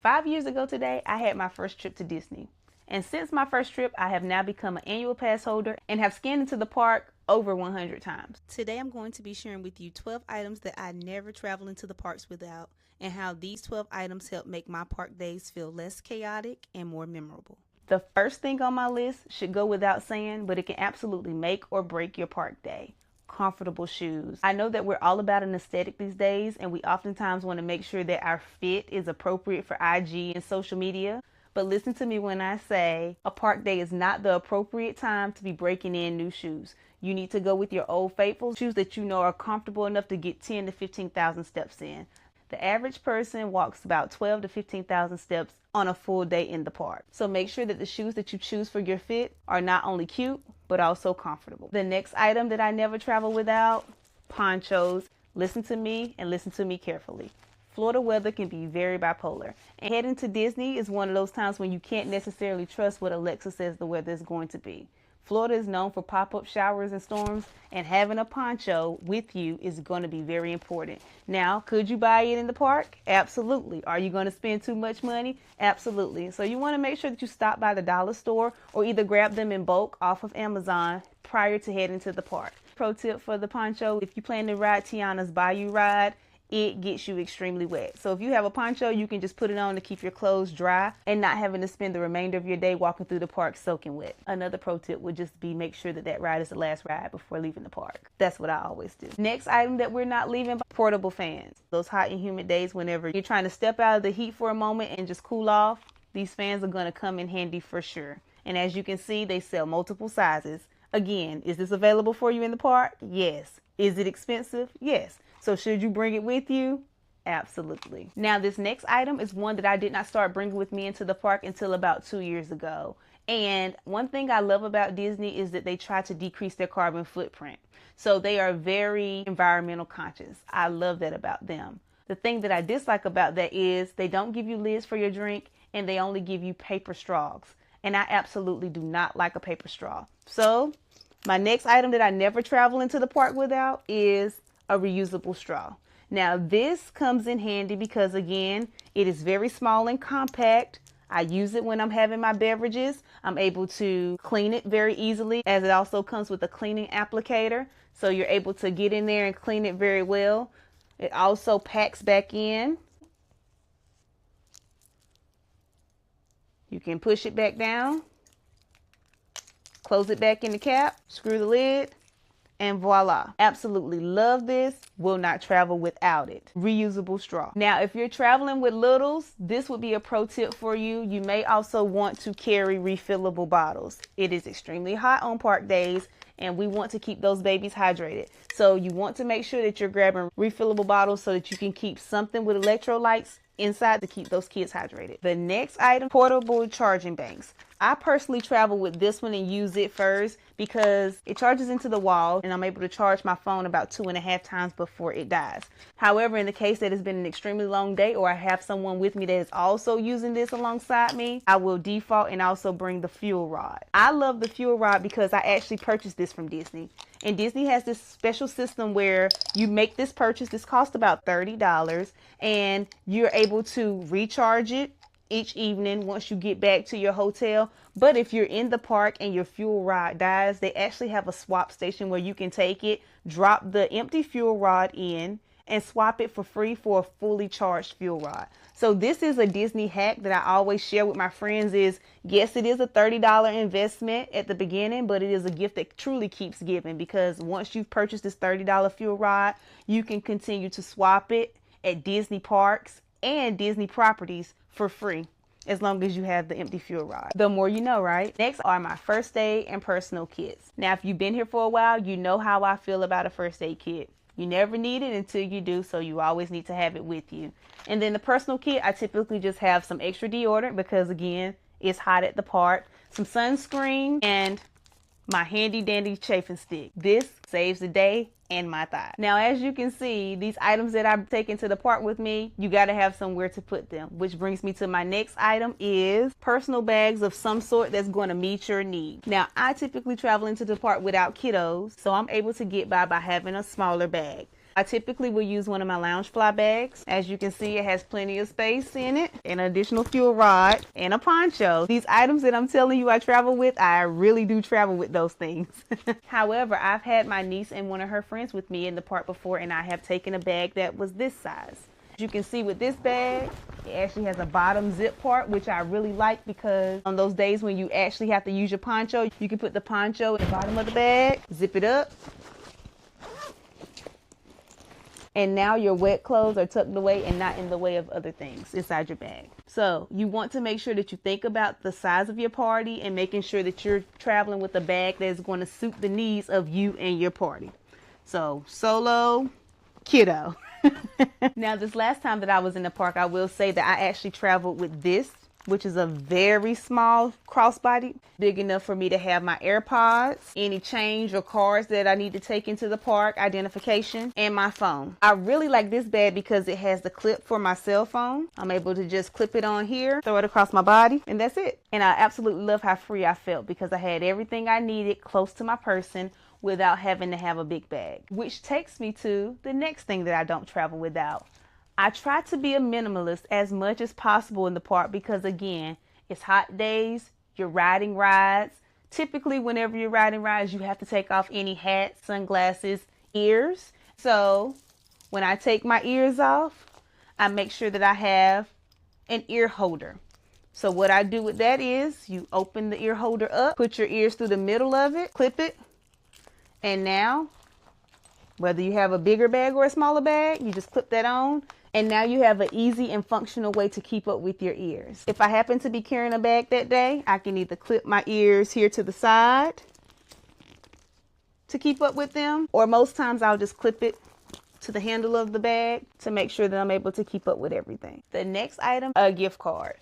5 years ago today, I had my first trip to Disney. And since my first trip, I have now become an annual pass holder and have scanned into the park over 100 times. Today, I'm going to be sharing with you 12 items that I never travel into the parks without, and how these 12 items help make my park days feel less chaotic and more memorable. The first thing on my list should go without saying, but it can absolutely make or break your park day. Comfortable shoes. I know that we're all about an aesthetic these days, and we oftentimes want to make sure that our fit is appropriate for IG and social media. But listen to me when I say a park day is not the appropriate time to be breaking in new shoes. You need to go with your old faithful shoes that you know are comfortable enough to get 10 to 15,000 steps in. The average person walks about 12 to 15,000 steps on a full day in the park. So make sure that the shoes that you choose for your fit are not only cute, but also comfortable. The next item that I never travel without, ponchos. Listen to me and listen to me carefully. Florida weather can be very bipolar, and heading to Disney is one of those times when you can't necessarily trust what Alexa says the weather is going to be. Florida is known for pop-up showers and storms, and having a poncho with you is going to be very important. Now, could you buy it in the park? Absolutely. Are you going to spend too much money? Absolutely. So you want to make sure that you stop by the dollar store or either grab them in bulk off of Amazon prior to heading to the park. Pro tip for the poncho: if you plan to ride Tiana's Bayou ride, it gets you extremely wet. So if you have a poncho, you can just put it on to keep your clothes dry and not having to spend the remainder of your day walking through the park soaking wet. Another pro tip would just be make sure that that ride is the last ride before leaving the park. That's what I always do. Next item that we're not leaving, portable fans. Those hot and humid days whenever you're trying to step out of the heat for a moment and just cool off, these fans are going to come in handy for sure. And as you can see, they sell multiple sizes. Again, is this available for you in the park? Yes. Is it expensive? Yes. So should you bring it with you? Absolutely. Now, this next item is one that I did not start bringing with me into the park until about 2 years ago. And one thing I love about Disney is that they try to decrease their carbon footprint. So they are very environmental conscious. I love that about them. The thing that I dislike about that is they don't give you lids for your drink, and they only give you paper straws. And I absolutely do not like a paper straw. So my next item that I never travel into the park without is a reusable straw. Now this comes in handy because, again, it is very small and compact. I use it when I'm having my beverages. I'm able to clean it very easily, as it also comes with a cleaning applicator. So you're able to get in there and clean it very well. It also packs back in. You can push it back down, close it back in the cap, screw the lid, and voila. Absolutely love this. Will not travel without it. Reusable straw. Now, if you're traveling with littles, this would be a pro tip for you. You may also want to carry refillable bottles. It is extremely hot on park days, and we want to keep those babies hydrated. So you want to make sure that you're grabbing refillable bottles so that you can keep something with electrolytes inside to keep those kids hydrated. The next item, portable charging banks. I personally travel with this one and use it first because it charges into the wall, and I'm able to charge my phone about 2.5 times before it dies. However, in the case that it's been an extremely long day, or I have someone with me that is also using this alongside me, I will default and also bring the FuelRod. I love the FuelRod because I actually purchased this from Disney. And Disney has this special system where you make this purchase. This costs about $30, and you're able to recharge it each evening once you get back to your hotel. But if you're in the park and your fuel rod dies, they actually have a swap station where you can take it, drop the empty fuel rod in, and swap it for free for a fully charged fuel rod. So this is a Disney hack that I always share with my friends. Is yes, it is a $30 investment at the beginning, but it is a gift that truly keeps giving, because once you've purchased this $30 fuel rod, you can continue to swap it at Disney parks and Disney properties for free, as long as you have the empty fuel rod. The more you know, right? Next are my first aid and personal kits. Now, if you've been here for a while, you know how I feel about a first aid kit. You never need it until you do, so you always need to have it with you. And then the personal kit, I typically just have some extra deodorant because, again, it's hot at the park, some sunscreen, and my handy dandy chafing stick. This saves the day and my thigh. Now, as you can see, these items that I've taken to the park with me, you got to have somewhere to put them, which brings me to my next item is personal bags of some sort that's going to meet your needs. Now, I typically travel into the park without kiddos, so I'm able to get by having a smaller bag. I typically will use one of my Loungefly bags. As you can see, it has plenty of space in it, an additional fuel rod, and a poncho. These items that I'm telling you I travel with, I really do travel with those things. However, I've had my niece and one of her friends with me in the park before, and I have taken a bag that was this size. As you can see with this bag, it actually has a bottom zip part, which I really like because on those days when you actually have to use your poncho, you can put the poncho in the bottom of the bag, zip it up, and now your wet clothes are tucked away and not in the way of other things inside your bag. So you want to make sure that you think about the size of your party and making sure that you're traveling with a bag that is going to suit the needs of you and your party. So solo, kiddo. Now, this last time that I was in the park, I will say that I actually traveled with this, which is a very small crossbody, big enough for me to have my AirPods, any change or cards that I need to take into the park, identification, and my phone. I really like this bag because it has the clip for my cell phone. I'm able to just clip it on here, throw it across my body, and that's it. And I absolutely love how free I felt because I had everything I needed close to my person without having to have a big bag. Which takes me to the next thing that I don't travel without. I try to be a minimalist as much as possible in the park because, again, it's hot days, you're riding rides. Typically, whenever you're riding rides, you have to take off any hats, sunglasses, ears. So when I take my ears off, I make sure that I have an ear holder. So what I do with that is you open the ear holder up, put your ears through the middle of it, clip it, and now, whether you have a bigger bag or a smaller bag, you just clip that on. And now you have an easy and functional way to keep up with your ears. If I happen to be carrying a bag that day, I can either clip my ears here to the side to keep up with them, or most times I'll just clip it to the handle of the bag to make sure that I'm able to keep up with everything. The next item, a gift card.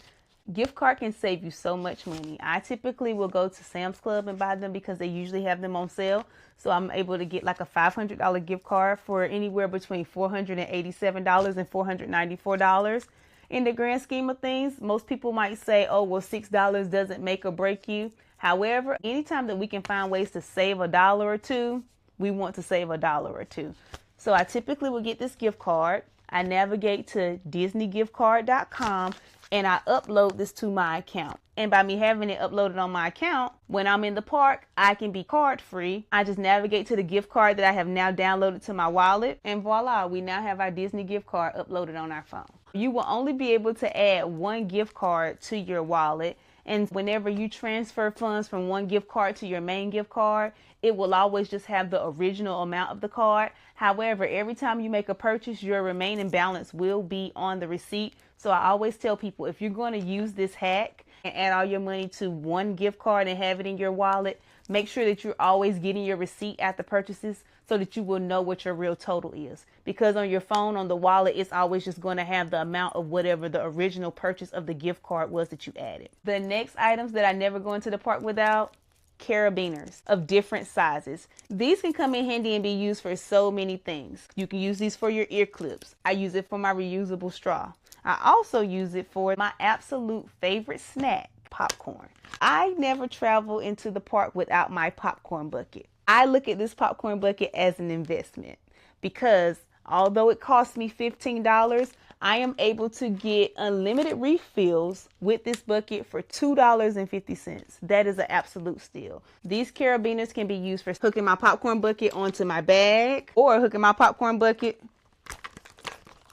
Gift card can save you so much money. I typically will go to Sam's Club and buy them because they usually have them on sale. So I'm able to get like a $500 gift card for anywhere between $487 and $494. In the grand scheme of things, most people might say, oh, well, $6 doesn't make or break you. However, anytime that we can find ways to save $1 or $2, we want to save $1 or $2. So I typically will get this gift card. I navigate to DisneyGiftCard.com and I upload this to my account. And by me having it uploaded on my account, when I'm in the park, I can be card free. I just navigate to the gift card that I have now downloaded to my wallet, and voila, we now have our Disney gift card uploaded on our phone. You will only be able to add one gift card to your wallet, and whenever you transfer funds from one gift card to your main gift card, it will always just have the original amount of the card. However, every time you make a purchase, your remaining balance will be on the receipt. So I always tell people, if you're going to use this hack and add all your money to one gift card and have it in your wallet, make sure that you're always getting your receipt at the purchases so that you will know what your real total is. Because on your phone, on the wallet, it's always just going to have the amount of whatever the original purchase of the gift card was that you added. The next items that I never go into the park without, carabiners of different sizes. These can come in handy and be used for so many things. You can use these for your ear clips. I use it for my reusable straw. I also use it for my absolute favorite snack, popcorn. I never travel into the park without my popcorn bucket. I look at this popcorn bucket as an investment because although it costs me $15, I am able to get unlimited refills with this bucket for $2.50. That is an absolute steal. These carabiners can be used for hooking my popcorn bucket onto my bag or hooking my popcorn bucket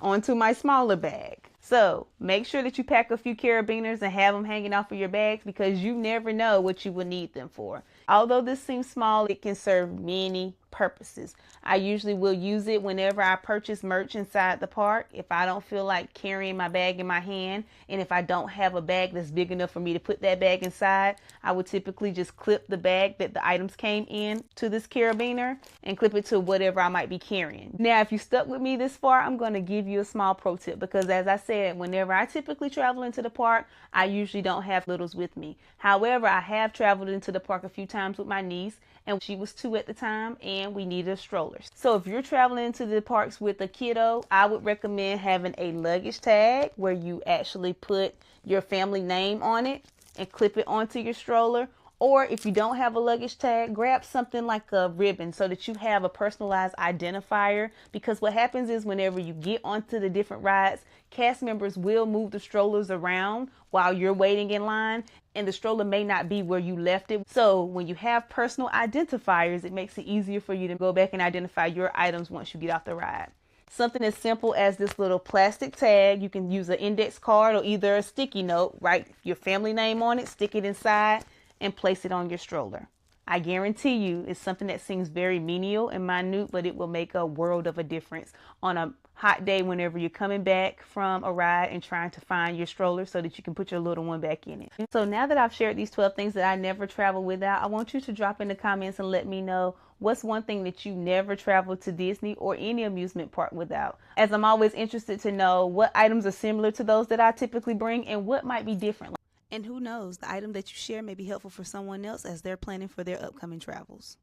onto my smaller bag. So make sure that you pack a few carabiners and have them hanging off of your bags because you never know what you will need them for. Although this seems small, it can serve many purposes. I usually will use it whenever I purchase merch inside the park. If I don't feel like carrying my bag in my hand, and if I don't have a bag that's big enough for me to put that bag inside, I would typically just clip the bag that the items came in to this carabiner and clip it to whatever I might be carrying. Now, if you stuck with me this far, I'm going to give you a small pro tip because as I said, whenever I typically travel into the park, I usually don't have littles with me. However, I have traveled into the park a few times with my niece, and she was 2 at the time and we needed strollers. So if you're traveling into the parks with a kiddo, I would recommend having a luggage tag where you actually put your family name on it and clip it onto your stroller. Or if you don't have a luggage tag, grab something like a ribbon so that you have a personalized identifier, because what happens is whenever you get onto the different rides, cast members will move the strollers around while you're waiting in line, and the stroller may not be where you left it. So when you have personal identifiers, it makes it easier for you to go back and identify your items once you get off the ride. Something as simple as this little plastic tag. You can use an index card or either a sticky note, write your family name on it, stick it inside, and place it on your stroller. I guarantee you it's something that seems very menial and minute, but it will make a world of a difference on a hot day whenever you're coming back from a ride and trying to find your stroller so that you can put your little one back in it. So now that I've shared these 12 things that I never travel without, I want you to drop in the comments and let me know what's one thing that you never traveled to Disney or any amusement park without, as I'm always interested to know what items are similar to those that I typically bring and what might be different. And who knows, the item that you share may be helpful for someone else as they're planning for their upcoming travels.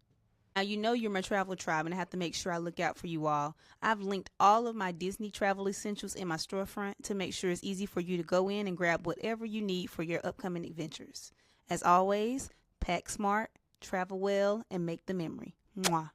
Now, you know you're my travel tribe, and I have to make sure I look out for you all. I've linked all of my Disney travel essentials in my storefront to make sure it's easy for you to go in and grab whatever you need for your upcoming adventures. As always, pack smart, travel well, and make the memory. Mwah.